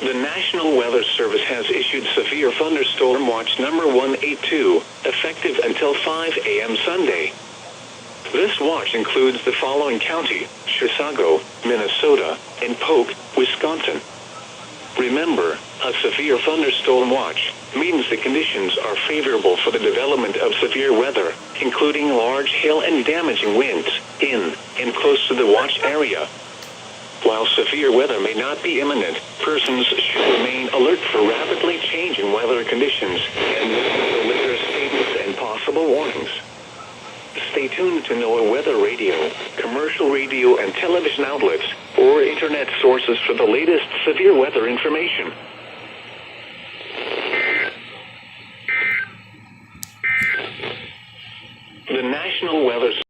The National Weather Service has issued Severe Thunderstorm Watch number 182, effective until 5 a.m. Sunday. This watch includes the following county: Chisago, Minnesota, and Polk, Wisconsin. Remember, a severe thunderstorm watch means the conditions are favorable for the development of severe weather, including large hail and damaging winds, in and close to the watch area. While severe weather may not be imminent, persons should remain alert for rapidly changing weather conditions and listen to weather statements and possible warnings. Stay tuned to NOAA weather radio, commercial radio and television outlets, or internet sources for the latest severe weather information. The National Weather